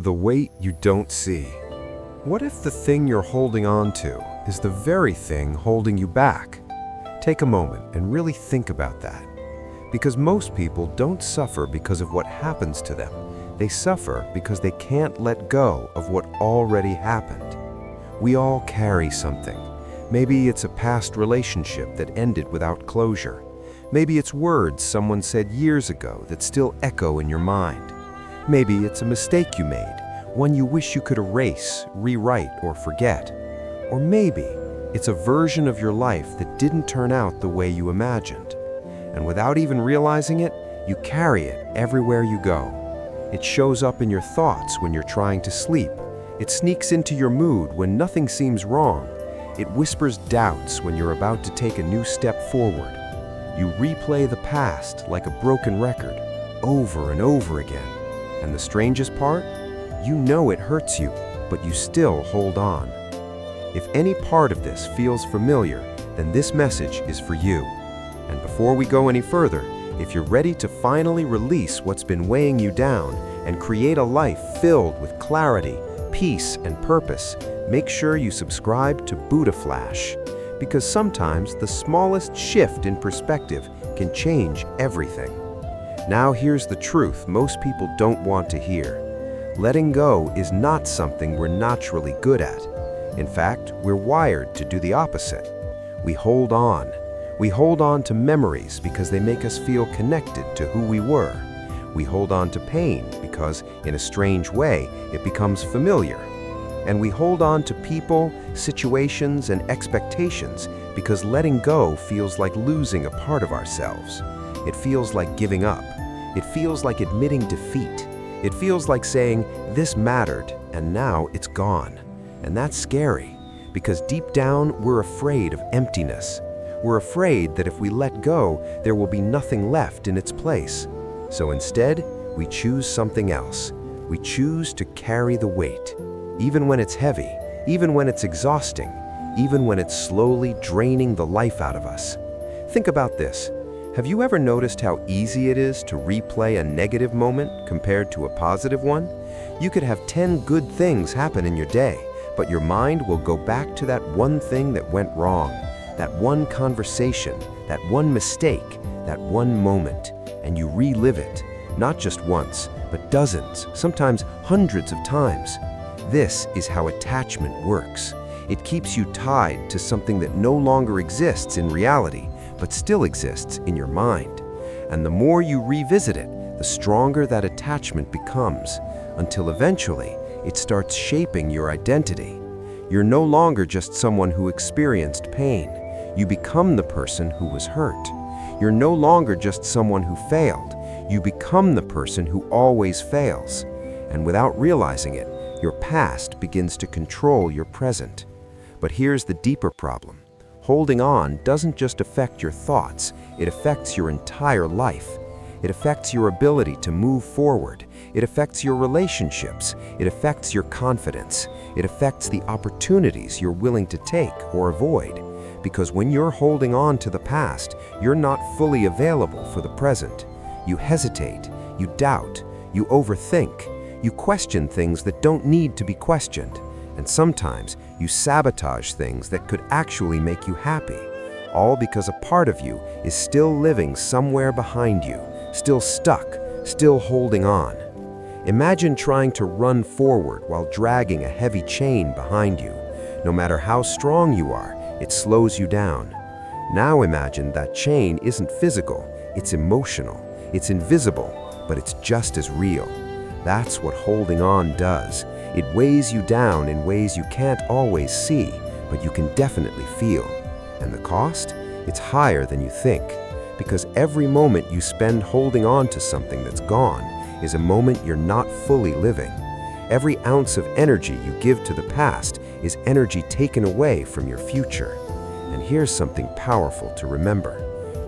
The weight you don't see. What if the thing you're holding on to is the very thing holding you back? Take a moment and really think about that. Because most people don't suffer because of what happens to them. They suffer because they can't let go of what already happened. We all carry something. Maybe it's a past relationship that ended without closure. Maybe it's words someone said years ago that still echo in your mind. Maybe it's a mistake you made, one you wish you could erase, rewrite, or forget. Or maybe it's a version of your life that didn't turn out the way you imagined. And without even realizing it, you carry it everywhere you go. It shows up in your thoughts when you're trying to sleep. It sneaks into your mood when nothing seems wrong. It whispers doubts when you're about to take a new step forward. You replay the past like a broken record, over and over again. And the strangest part? You know it hurts you, but you still hold on. If any part of this feels familiar, then this message is for you. And before we go any further, if you're ready to finally release what's been weighing you down and create a life filled with clarity, peace, and purpose, make sure you subscribe to Buddha Flash, because sometimes the smallest shift in perspective can change everything. Now here's the truth most people don't want to hear. Letting go is not something we're naturally good at. In fact, we're wired to do the opposite. We hold on. We hold on to memories because they make us feel connected to who we were. We hold on to pain because, in a strange way, it becomes familiar. And we hold on to people, situations, and expectations because letting go feels like losing a part of ourselves. It feels like giving up. It feels like admitting defeat. It feels like saying, this mattered, and now it's gone. And that's scary, because deep down, we're afraid of emptiness. We're afraid that if we let go, there will be nothing left in its place. So instead, we choose something else. We choose to carry the weight, even when it's heavy, even when it's exhausting, even when it's slowly draining the life out of us. Think about this. Have you ever noticed how easy it is to replay a negative moment compared to a positive one? You could have 10 good things happen in your day, but your mind will go back to that one thing that went wrong, that one conversation, that one mistake, that one moment, and you relive it, not just once, but dozens, sometimes hundreds of times. This is how attachment works. It keeps you tied to something that no longer exists in reality, but still exists in your mind. And the more you revisit it, the stronger that attachment becomes, until eventually it starts shaping your identity. You're no longer just someone who experienced pain. You become the person who was hurt. You're no longer just someone who failed. You become the person who always fails. And without realizing it, your past begins to control your present. But here's the deeper problem. Holding on doesn't just affect your thoughts, it affects your entire life. It affects your ability to move forward. It affects your relationships. It affects your confidence. It affects the opportunities you're willing to take or avoid. Because when you're holding on to the past, you're not fully available for the present. You hesitate, you doubt, you overthink, you question things that don't need to be questioned. And sometimes you sabotage things that could actually make you happy, all because a part of you is still living somewhere behind you, still stuck, still holding on. Imagine trying to run forward while dragging a heavy chain behind you. No matter how strong you are, it slows you down. Now imagine that chain isn't physical, it's emotional, it's invisible, but it's just as real. That's what holding on does. It weighs you down in ways you can't always see, but you can definitely feel. And the cost? It's higher than you think. Because every moment you spend holding on to something that's gone is a moment you're not fully living. Every ounce of energy you give to the past is energy taken away from your future. And here's something powerful to remember.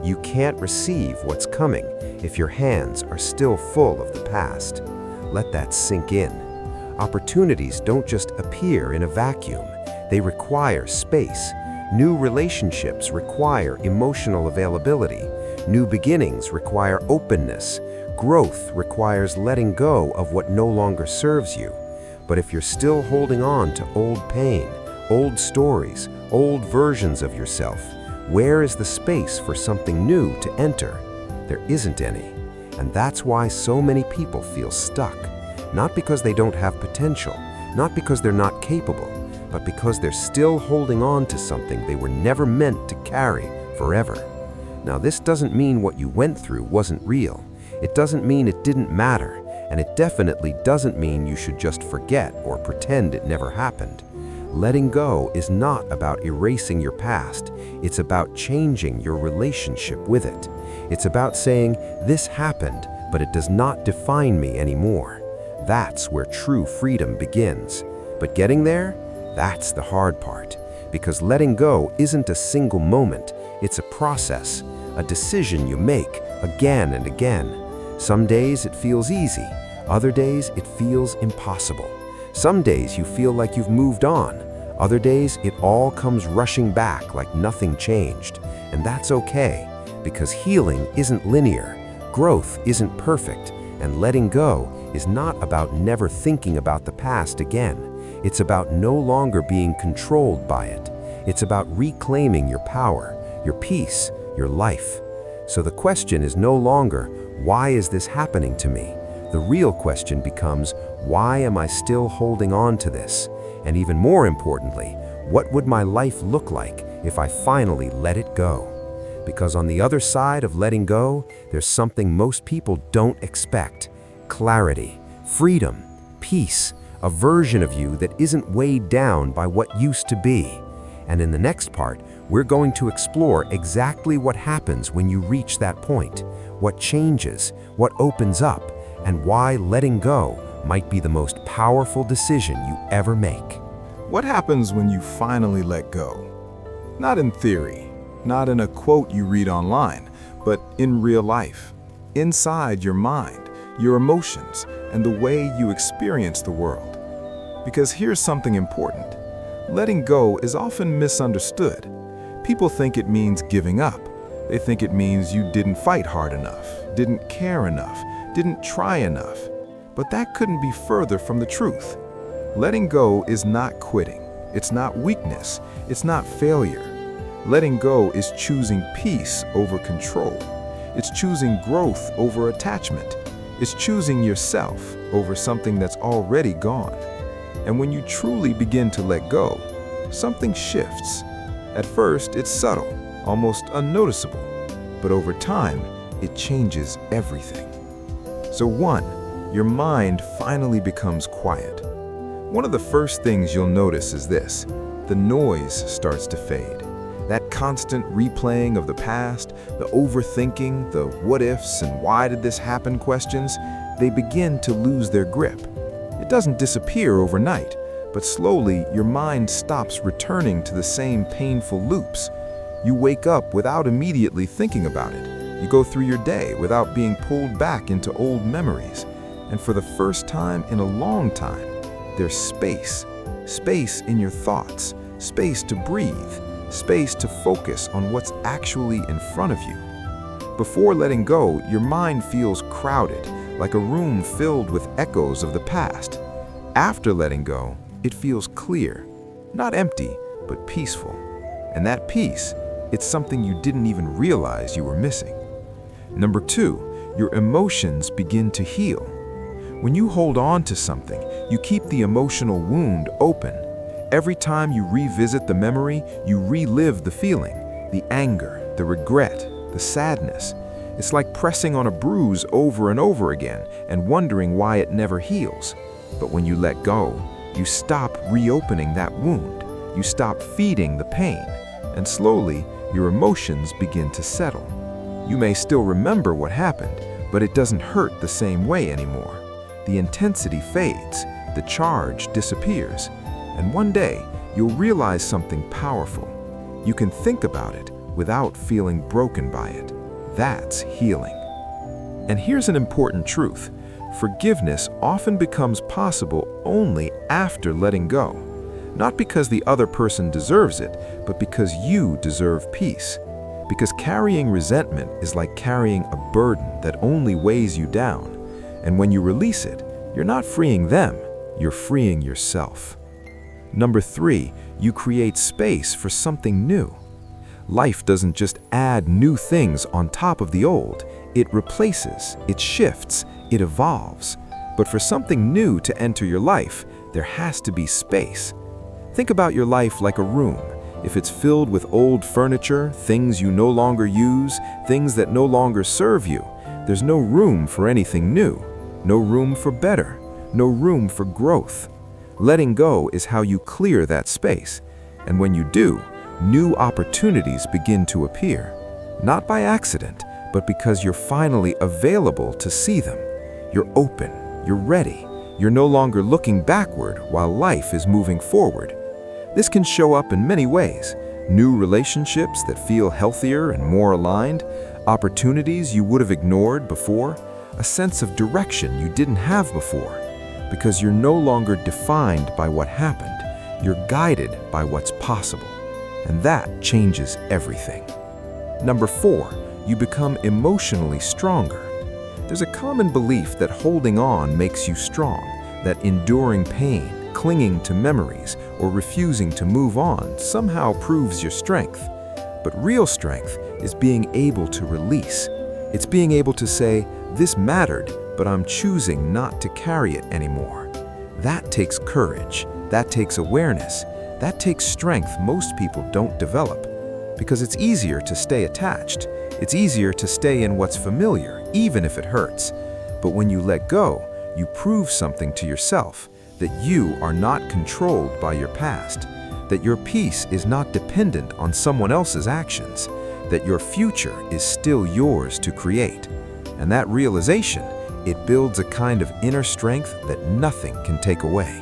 You can't receive what's coming if your hands are still full of the past. Let that sink in. Opportunities don't just appear in a vacuum. They require space. New relationships require emotional availability. New beginnings require openness. Growth requires letting go of what no longer serves you. But if you're still holding on to old pain, old stories, old versions of yourself, where is the space for something new to enter? There isn't any. And that's why so many people feel stuck. Not because they don't have potential, not because they're not capable, but because they're still holding on to something they were never meant to carry forever. Now, this doesn't mean what you went through wasn't real. It doesn't mean it didn't matter. And it definitely doesn't mean you should just forget or pretend it never happened. Letting go is not about erasing your past. It's about changing your relationship with it. It's about saying, this happened, but it does not define me anymore. That's where true freedom begins. But getting there, that's the hard part. Because letting go isn't a single moment. It's a process, a decision you make again and again. Some days it feels easy. Other days it feels impossible. Some days you feel like you've moved on. Other days it all comes rushing back like nothing changed. And that's okay, because healing isn't linear, growth isn't perfect, and letting go is not about never thinking about the past again. It's about no longer being controlled by it. It's about reclaiming your power, your peace, your life. So the question is no longer, why is this happening to me? The real question becomes, why am I still holding on to this? And even more importantly, what would my life look like if I finally let it go? Because on the other side of letting go, there's something most people don't expect. Clarity, freedom, peace, a version of you that isn't weighed down by what used to be. And in the next part, we're going to explore exactly what happens when you reach that point, what changes, what opens up, and why letting go might be the most powerful decision you ever make. What happens when you finally let go? Not in theory, not in a quote you read online, but in real life, inside your mind, your emotions, and the way you experience the world. Because here's something important. Letting go is often misunderstood. People think it means giving up. They think it means you didn't fight hard enough, didn't care enough, didn't try enough. But that couldn't be further from the truth. Letting go is not quitting. It's not weakness. It's not failure. Letting go is choosing peace over control. It's choosing growth over attachment. It's choosing yourself over something that's already gone. And when you truly begin to let go, something shifts. At first, it's subtle, almost unnoticeable. But over time, it changes everything. So 1, your mind finally becomes quiet. One of the first things you'll notice is this: the noise starts to fade. That constant replaying of the past, the overthinking, the what ifs and why did this happen questions, they begin to lose their grip. It doesn't disappear overnight, but slowly your mind stops returning to the same painful loops. You wake up without immediately thinking about it. You go through your day without being pulled back into old memories. And for the first time in a long time, there's space. Space in your thoughts, space to breathe, space to focus on what's actually in front of you. Before letting go, your mind feels crowded, like a room filled with echoes of the past. After letting go, it feels clear, not empty, but peaceful. And that peace, it's something you didn't even realize you were missing. Number 2, your emotions begin to heal. When you hold on to something, you keep the emotional wound open. Every time you revisit the memory, you relive the feeling, the anger, the regret, the sadness. It's like pressing on a bruise over and over again and wondering why it never heals. But when you let go, you stop reopening that wound. You stop feeding the pain, and slowly your emotions begin to settle. You may still remember what happened, but it doesn't hurt the same way anymore. The intensity fades, the charge disappears, and one day you'll realize something powerful. You can think about it without feeling broken by it. That's healing. And here's an important truth. Forgiveness often becomes possible only after letting go. Not because the other person deserves it, but because you deserve peace. Because carrying resentment is like carrying a burden that only weighs you down. And when you release it, you're not freeing them, you're freeing yourself. Number 3, you create space for something new. Life doesn't just add new things on top of the old. It replaces, it shifts, it evolves. But for something new to enter your life, there has to be space. Think about your life like a room. If it's filled with old furniture, things you no longer use, things that no longer serve you, there's no room for anything new, no room for better, no room for growth. Letting go is how you clear that space. And when you do, new opportunities begin to appear. Not by accident, but because you're finally available to see them. You're open, you're ready, you're no longer looking backward while life is moving forward. This can show up in many ways. New relationships that feel healthier and more aligned, opportunities you would have ignored before, a sense of direction you didn't have before. Because you're no longer defined by what happened, you're guided by what's possible. And that changes everything. Number 4, you become emotionally stronger. There's a common belief that holding on makes you strong, that enduring pain, clinging to memories, or refusing to move on somehow proves your strength. But real strength is being able to release. It's being able to say, this mattered, but I'm choosing not to carry it anymore. That takes courage, that takes awareness, that takes strength most people don't develop. Because it's easier to stay attached. It's easier to stay in what's familiar, even if it hurts. But when you let go, you prove something to yourself, that you are not controlled by your past, that your peace is not dependent on someone else's actions, that your future is still yours to create. And that realization, it builds a kind of inner strength that nothing can take away.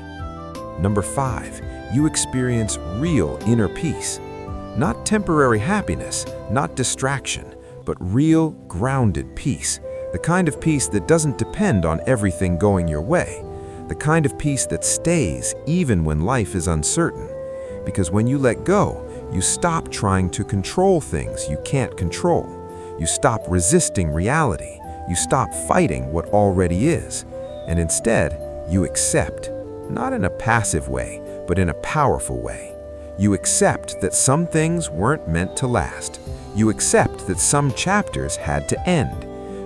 Number 5, you experience real inner peace. Not temporary happiness, not distraction, but real, grounded peace. The kind of peace that doesn't depend on everything going your way. The kind of peace that stays even when life is uncertain. Because when you let go, you stop trying to control things you can't control. You stop resisting reality. You stop fighting what already is. And instead, you accept, not in a passive way, but in a powerful way. You accept that some things weren't meant to last. You accept that some chapters had to end.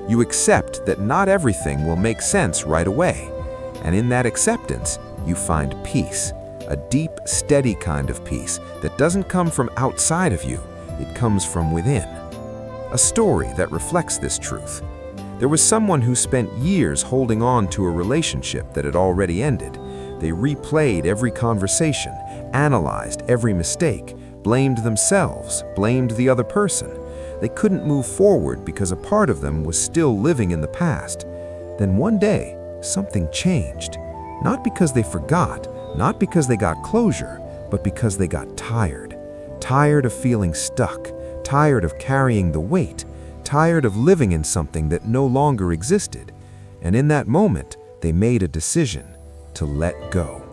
You accept that not everything will make sense right away. And in that acceptance, you find peace, a deep, steady kind of peace that doesn't come from outside of you, it comes from within. A story that reflects this truth. There was someone who spent years holding on to a relationship that had already ended. They replayed every conversation, analyzed every mistake, blamed themselves, blamed the other person. They couldn't move forward because a part of them was still living in the past. Then one day, something changed. Not because they forgot, not because they got closure, but because they got tired. Tired of feeling stuck, tired of carrying the weight, tired of living in something that no longer existed. And in that moment, they made a decision to let go.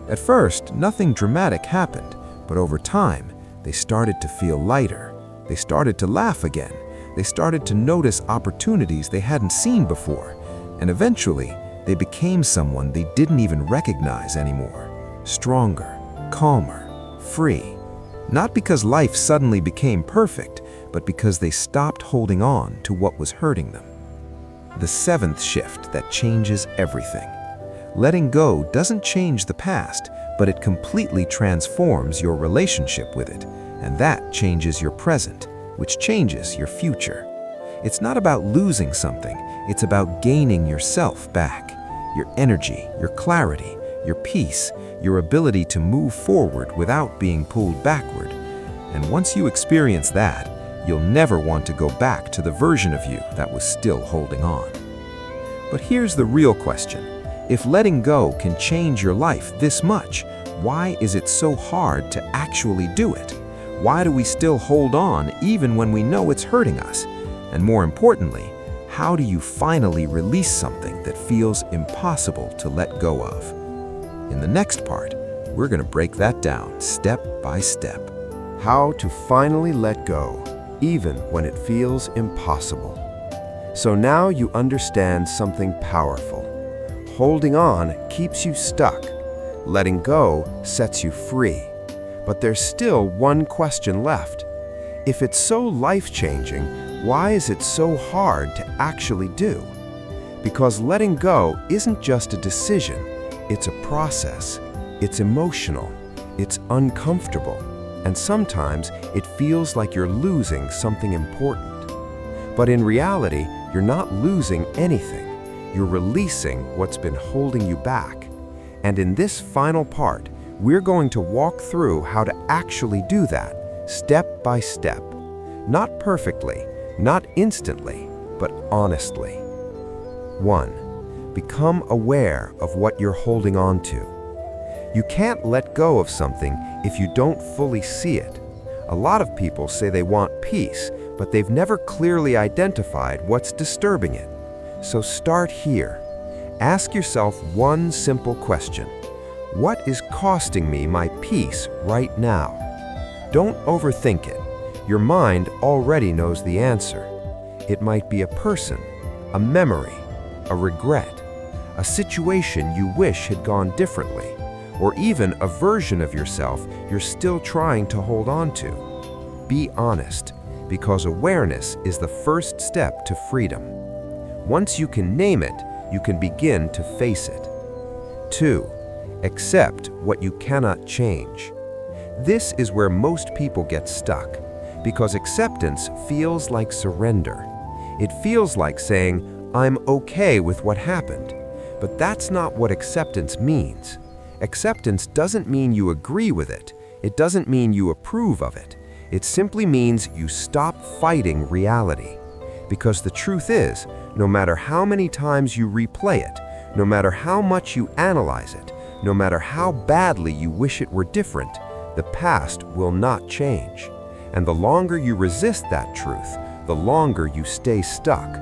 At first, nothing dramatic happened, but over time, they started to feel lighter. They started to laugh again. They started to notice opportunities they hadn't seen before. And eventually, they became someone they didn't even recognize anymore. Stronger, calmer, free. Not because life suddenly became perfect, but because they stopped holding on to what was hurting them. The 7th shift that changes everything. Letting go doesn't change the past, but it completely transforms your relationship with it, and that changes your present, which changes your future. It's not about losing something, it's about gaining yourself back. Your energy, your clarity, your peace, your ability to move forward without being pulled backward. And once you experience that, you'll never want to go back to the version of you that was still holding on. But here's the real question. If letting go can change your life this much, why is it so hard to actually do it? Why do we still hold on even when we know it's hurting us? And more importantly, how do you finally release something that feels impossible to let go of? In the next part, we're going to break that down step by step. How to finally let go, even when it feels impossible. So now you understand something powerful. Holding on keeps you stuck. Letting go sets you free. But there's still one question left. If it's so life-changing, why is it so hard to actually do? Because letting go isn't just a decision, it's a process. It's emotional, it's uncomfortable, and sometimes it feels like you're losing something important. But in reality, you're not losing anything. You're releasing what's been holding you back. And in this final part, we're going to walk through how to actually do that, step by step. Not perfectly, not instantly, but honestly. 1. Become aware of what you're holding on to. You can't let go of something if you don't fully see it. A lot of people say they want peace, but they've never clearly identified what's disturbing it. So start here. Ask yourself one simple question. What is costing me my peace right now? Don't overthink it. Your mind already knows the answer. It might be a person, a memory, a regret, a situation you wish had gone differently, or even a version of yourself you're still trying to hold on to. Be honest, because awareness is the first step to freedom. Once you can name it, you can begin to face it. 2. Accept what you cannot change. This is where most people get stuck, because acceptance feels like surrender. It feels like saying, I'm okay with what happened. But that's not what acceptance means. Acceptance doesn't mean you agree with it. It doesn't mean you approve of it. It simply means you stop fighting reality. Because the truth is, no matter how many times you replay it, no matter how much you analyze it, no matter how badly you wish it were different, the past will not change. And the longer you resist that truth, the longer you stay stuck.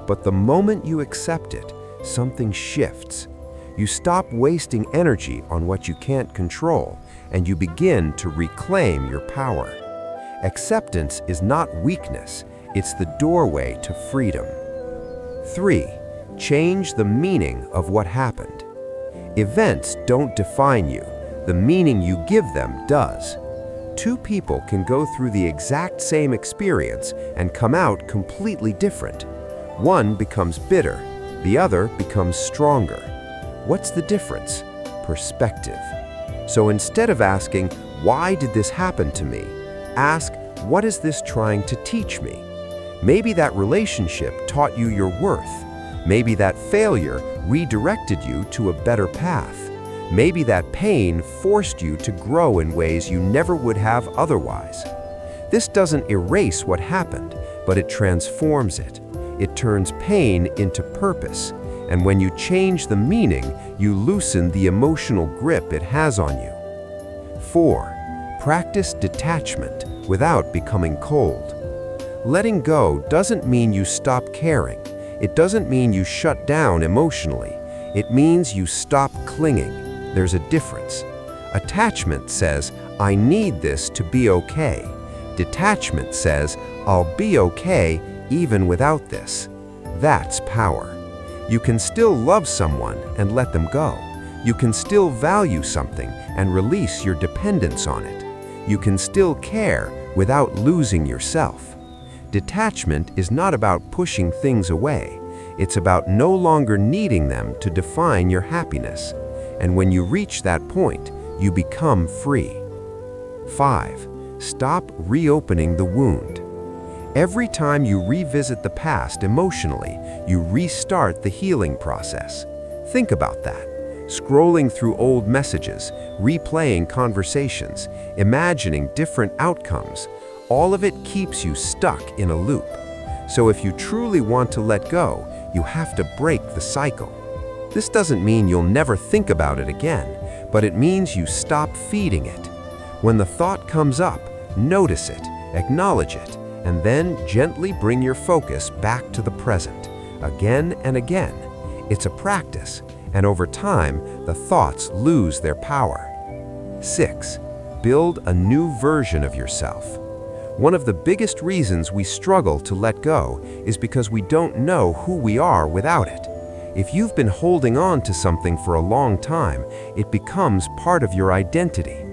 But the moment you accept it, something shifts. You stop wasting energy on what you can't control, and you begin to reclaim your power. Acceptance is not weakness, it's the doorway to freedom. 3. Change the meaning of what happened. Events don't define you, the meaning you give them does. Two people can go through the exact same experience and come out completely different. One becomes bitter, the other becomes stronger. What's the difference? Perspective. So instead of asking, why did this happen to me? Ask, what is this trying to teach me? Maybe that relationship taught you your worth. Maybe that failure redirected you to a better path. Maybe that pain forced you to grow in ways you never would have otherwise. This doesn't erase what happened, but it transforms it. It turns pain into purpose. And when you change the meaning, you loosen the emotional grip it has on you. 4. Practice detachment without becoming cold. Letting go doesn't mean you stop caring. It doesn't mean you shut down emotionally. It means you stop clinging. There's a difference. Attachment says, I need this to be okay. Detachment says, I'll be okay even without this. That's power. You can still love someone and let them go. You can still value something and release your dependence on it. You can still care without losing yourself. Detachment is not about pushing things away. It's about no longer needing them to define your happiness. And when you reach that point, you become free. 5. Stop reopening the wound. Every time you revisit the past emotionally, you restart the healing process. Think about that. Scrolling through old messages, replaying conversations, imagining different outcomes, all of it keeps you stuck in a loop. So if you truly want to let go, you have to break the cycle. This doesn't mean you'll never think about it again, but it means you stop feeding it. When the thought comes up, notice it, acknowledge it, and then gently bring your focus back to the present, again and again. It's a practice, and over time, the thoughts lose their power. 6. Build a new version of yourself. One of the biggest reasons we struggle to let go is because we don't know who we are without it. If you've been holding on to something for a long time, it becomes part of your identity.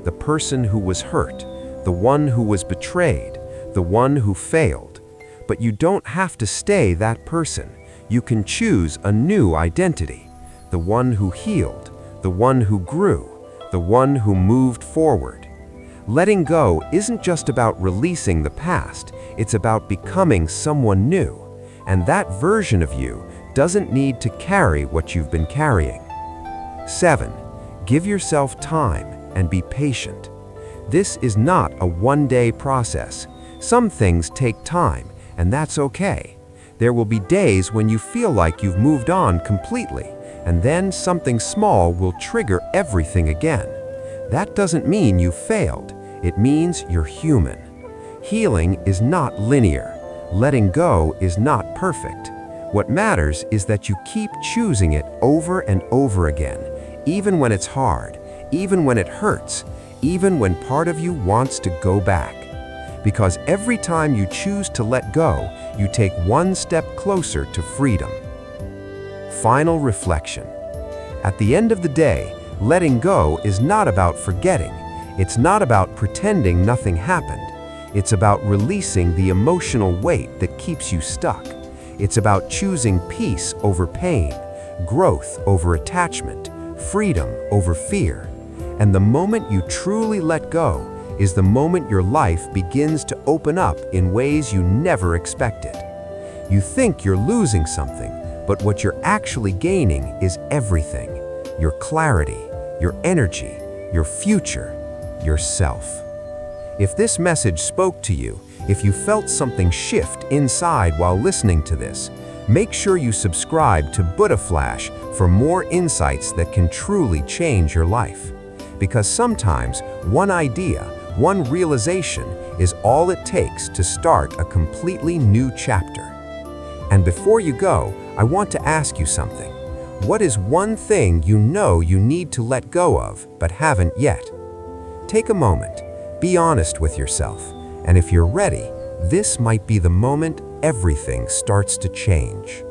The person who was hurt, the one who was betrayed, the one who failed. But you don't have to stay that person. You can choose a new identity. The one who healed, the one who grew, the one who moved forward. Letting go isn't just about releasing the past, it's about becoming someone new. And that version of you doesn't need to carry what you've been carrying. 7. Give yourself time and be patient. This is not a one-day process. Some things take time, and that's okay. There will be days when you feel like you've moved on completely, and then something small will trigger everything again. That doesn't mean you failed. It means you're human. Healing is not linear. Letting go is not perfect. What matters is that you keep choosing it over and over again, even when it's hard, even when it hurts, even when part of you wants to go back. Because every time you choose to let go, you take one step closer to freedom. Final reflection. At the end of the day, letting go is not about forgetting. It's not about pretending nothing happened. It's about releasing the emotional weight that keeps you stuck. It's about choosing peace over pain, growth over attachment, freedom over fear. And the moment you truly let go is the moment your life begins to open up in ways you never expected. You think you're losing something, but what you're actually gaining is everything. Your clarity, your energy, your future, yourself. If this message spoke to you, if you felt something shift inside while listening to this, make sure you subscribe to Buddha Flash for more insights that can truly change your life. Because sometimes one idea, one realization is all it takes to start a completely new chapter. And before you go, I want to ask you something. What is one thing you know you need to let go of but haven't yet? Take a moment. Be honest with yourself, and if you're ready, this might be the moment everything starts to change.